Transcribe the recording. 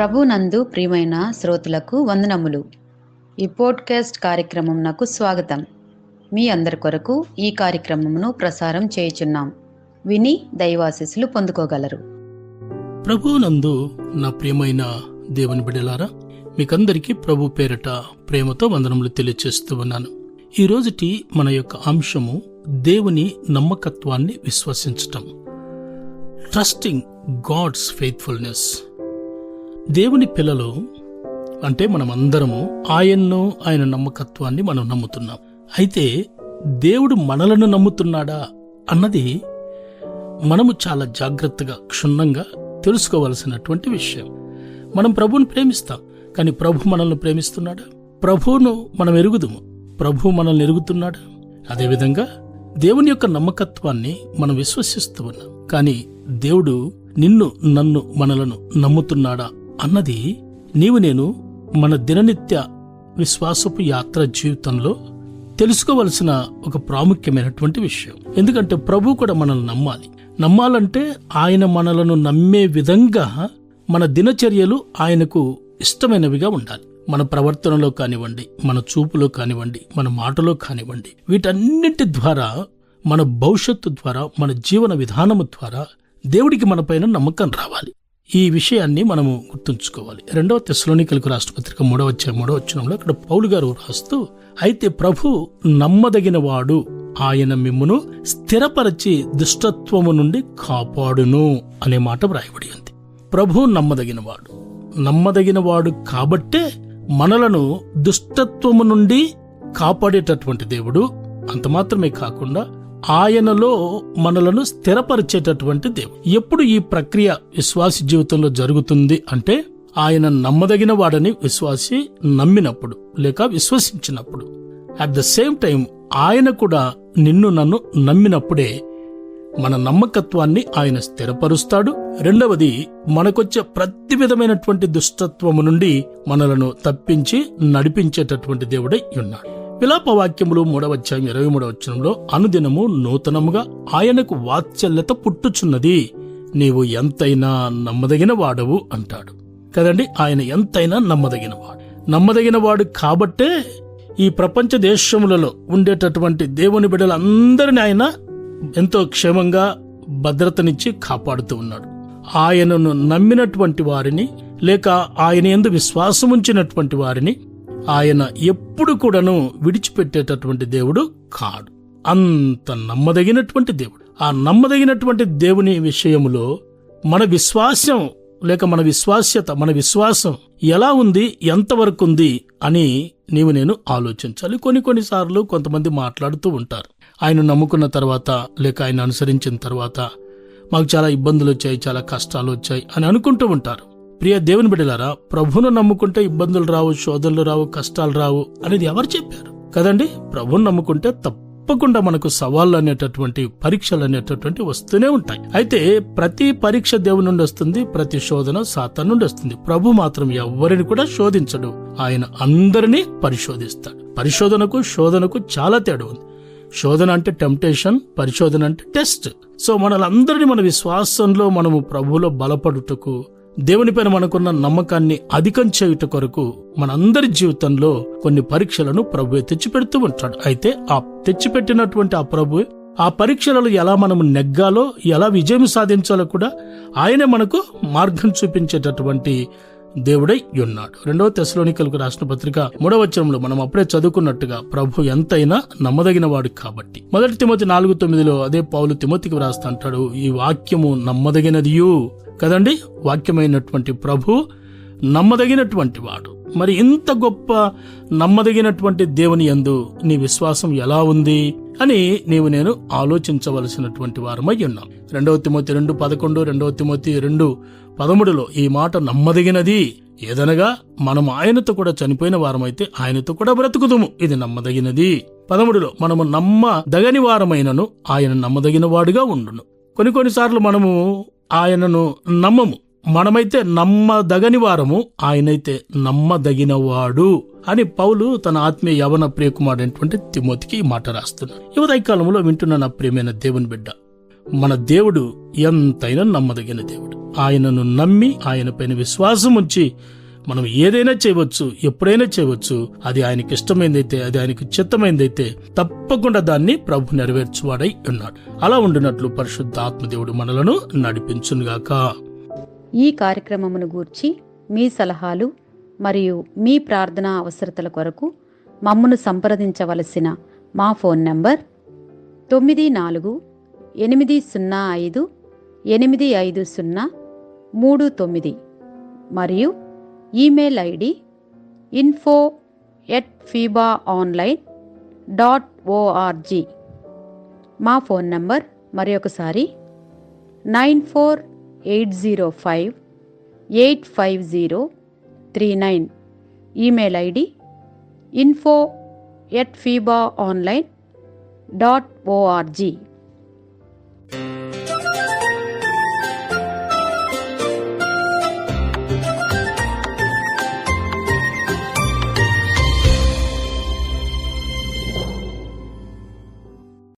ప్రభునందు ప్రియమైన శ్రోతలకు వందనములు. ఈ పోడ్కాస్ట్ కార్యక్రమం నాకు స్వాగతం. మీ అందరి కొరకు ఈ కార్యక్రమమును ప్రసారం చేయుచున్నాం. విని దైవాశీస్సులు పొందుకోగలరు. ప్రభునందు నా ప్రియమైన దేవుని బిడ్డలారా, మీకందరికీ ప్రభు పేరట ప్రేమతో వందనములు తెలియచేస్తూ ఉన్నాను. ఈ రోజుటి మన యొక్క అంశము దేవుని నమ్మకత్వాన్ని విశ్వసించటం. Trusting God's faithfulness. దేవుని పిల్లలు అంటే మనమందరము ఆయన నమ్మకత్వాన్ని మనం నమ్ముతున్నాం. అయితే దేవుడు మనలను నమ్ముతున్నాడా అన్నది మనము చాలా జాగ్రత్తగా క్షుణ్ణంగా తెలుసుకోవలసినటువంటి విషయం. మనం ప్రభువును ప్రేమిస్తాం, కానీ ప్రభు మనల్ని ప్రేమిస్తున్నాడా? ప్రభువును మనం ఎరుగుదుము, ప్రభు మనల్ని ఎరుగుతున్నాడా? అదేవిధంగా దేవుని యొక్క నమ్మకత్వాన్ని మనం విశ్వసిస్తూ ఉన్నాం, కానీ దేవుడు నిన్ను నన్ను మనలను నమ్ముతున్నాడా అన్నది నేను మన దిననిత్య విశ్వాసపు యాత్ర జీవితంలో తెలుసుకోవలసిన ఒక ప్రాముఖ్యమైనటువంటి విషయం. ఎందుకంటే ప్రభు కూడా మనల్ని నమ్మాలంటే ఆయన మనలను నమ్మే విధంగా మన దినచర్యలు ఆయనకు ఇష్టమైనవిగా ఉండాలి. మన ప్రవర్తనలో కానివ్వండి, మన చూపులో కానివ్వండి, మన మాటలో కానివ్వండి, వీటన్నిటి ద్వారా, మన భవిష్యత్తు ద్వారా, మన జీవన విధానము ద్వారా దేవుడికి మనపైన నమ్మకం రావాలి. ఈ విషయాన్ని మనము గుర్తుంచుకోవాలి. 2వ తెస్సలోనికలకు రాసిన పత్రిక 3వ వచనంలో అక్కడ పౌలు గారు రాస్తూ, అయితే ప్రభు నమ్మదగినవాడు, ఆయన మిమ్మును స్థిరపరచి దుష్టత్వము నుండి కాపాడును అనే మాట వ్రాయబడి ఉంది. ప్రభు నమ్మదగినవాడు కాబట్టే మనలను దుష్టత్వము నుండి కాపాడేటటువంటి దేవుడు. అంత మాత్రమే కాకుండా ఆయనలో మనలను స్థిరపరిచేటటువంటి దేవుడు. ఎప్పుడు ఈ ప్రక్రియ విశ్వాసి జీవితంలో జరుగుతుంది అంటే, ఆయన నమ్మదగిన వాడని విశ్వాసి నమ్మినప్పుడు లేక విశ్వసించినప్పుడు, అట్ ద సేమ్ టైం ఆయన కూడా నిన్ను నన్ను నమ్మినప్పుడే మన నమ్మకత్వాన్ని ఆయన స్థిరపరుస్తాడు. రెండవది, మనకొచ్చే ప్రతి విధమైనటువంటి దుష్టత్వము నుండి మనలను తప్పించి నడిపించేటటువంటి దేవుడై ఉన్నాడు. విలాపవాక్యములు 3వ వచనంలో, అనుదినము నూతనముగా ఆయనకు వాత్సల్యత పుట్టుచున్నది, నీవు ఎంతైనా నమ్మదగిన వాడవు అంటాడు కదండి. ఆయన ఎంతైనా నమ్మదగిన వాడు కాబట్టే ఈ ప్రపంచ దేశములలో ఉండేటటువంటి దేవుని బిడ్డలందరినీ ఆయన ఎంతో క్షేమంగా భద్రతనిచ్చి కాపాడుతూ ఉన్నాడు. ఆయనను నమ్మినటువంటి వారిని లేక ఆయన యందు విశ్వాసముంచినటువంటి వారిని ఆయన ఎప్పుడు కూడాను విడిచిపెట్టేటటువంటి దేవుడు కాడు. అంత నమ్మదగినటువంటి దేవుడు. ఆ నమ్మదగినటువంటి దేవుని విషయములో మన విశ్వాసం లేక మన విశ్వాసం ఎలా ఉంది, ఎంతవరకు ఉంది అని నేను ఆలోచించాలి. కొన్నిసార్లు కొంతమంది మాట్లాడుతూ ఉంటారు, ఆయన నమ్ముకున్న తర్వాత లేక ఆయన అనుసరించిన తర్వాత మాకు చాలా ఇబ్బందులు వచ్చాయి, చాలా కష్టాలు వచ్చాయి అని అనుకుంటూ ఉంటారు. ప్రియ దేవుని బిడ్డలారా, ప్రభువును నమ్ముకుంటే ఇబ్బందులు రావు, శోధనలు రావు, కష్టాలు రావు అనేది ఎవరు చెప్పారు కదండి. ప్రభువును నమ్ముకుంటే తప్పకుండా మనకు సవాళ్ళు అనేటటువంటి, పరీక్షలు అనేటటువంటి వస్తూనే ఉంటాయి. అయితే ప్రతి పరీక్ష దేవుని నుండి వస్తుంది, ప్రతి శోధన సాతాను నుండి వస్తుంది. ప్రభు మాత్రం ఎవరిని కూడా శోధించడు, ఆయన అందరినీ పరిశోధిస్తాడు. పరిశోధనకు శోధనకు చాలా తేడా ఉంది. శోధన అంటే టెంప్టేషన్, పరిశోధన అంటే టెస్ట్. సో మనలందరినీ మన విశ్వాసంలో మనము ప్రభువులో బలపడుటకు, దేవునిపైన మనకున్న నమ్మకాన్ని అధికం చేయుట కొరకు మనందరి జీవితంలో కొన్ని పరీక్షలను ప్రభువే తెచ్చిపెడుతూ ఉంటాడు. అయితే ఆ తెచ్చిపెట్టినటువంటి ఆ ప్రభువే ఆ పరీక్షలలో ఎలా మనము నెగ్గాలో, ఎలా విజయం సాధించాలో కూడా ఆయనే మనకు మార్గం చూపించేటటువంటి దేవుడై ఉన్నాడు. 2వ తెస్సలోనికలకు రాసిన పత్రిక 3వ వచనంలో మనం అప్పుడే చదువుకున్నట్టుగా ప్రభు ఎంతైనా నమ్మదగిన వాడు కాబట్టి. 1 తిమోతి 4:9 అదే పౌలు తిమోతికి వ్రాస్తా అంటాడు, ఈ వాక్యము నమ్మదగినదియు కదండి. వాక్యమైనటువంటి ప్రభు నమ్మదగినటువంటి వాడు. మరి ఇంత గొప్ప నమ్మదగినటువంటి దేవుని యందు నీ విశ్వాసం ఎలా ఉంది అని నేను ఆలోచించవలసినటువంటి వారమై ఉన్నాం. 2వ తిమోతి 2:11, 2వ తిమోతి 2:13 ఈ మాట నమ్మదగినది ఏదనగా మనం ఆయనతో కూడా చనిపోయిన వారమైతే ఆయనతో కూడా బ్రతుకుదుము, ఇది నమ్మదగినది. 13 మనము నమ్మదగని వారమైనను ఆయన నమ్మదగిన వాడుగా ఉండును. కొన్నిసార్లు మనము ఆయనను నమ్మము, మనమైతే నమ్మదగని వారము, ఆయనైతే నమ్మదగినవాడు అని పౌలు తన ఆత్మీయ యవన ప్రియకుమారుడైనటువంటి తిమోతికి ఈ మాట రాస్తున్నాడు. ఈ ఉదయకాలంలో వింటున్న నా ప్రియమైన దేవుని బిడ్డ, మన దేవుడు ఎంతైనా నమ్మదగిన దేవుడు. ఆయనను నమ్మి ఆయనపైన విశ్వాసం ఉంచి మనం ఏదైనా చేయవచ్చు, ఎప్పుడైనా చేయవచ్చు. అది ఆయనకి ఇష్టమైందైతే, అది ఆయనకి చిత్తమైందైతే తప్పకుండా దాన్ని ప్రభు నెరవేర్చువాడై ఉన్నాడు. అలా ఉండినట్లు పరిశుద్ధ ఆత్మదేవుడు మనలను నడిపించునుగాక. ఈ కార్యక్రమమును గూర్చి మీ సలహాలు మరియు మీ ప్రార్థనా అవసరతల కొరకు మమ్మను సంప్రదించవలసిన మా ఫోన్ నంబర్ 9480585039 మరియు ఈమెయిల్ ఐడి info@fibaonline.org. మా ఫోన్ నంబర్ మరొకసారి 9480585039. Email ID info@fibaonline.org.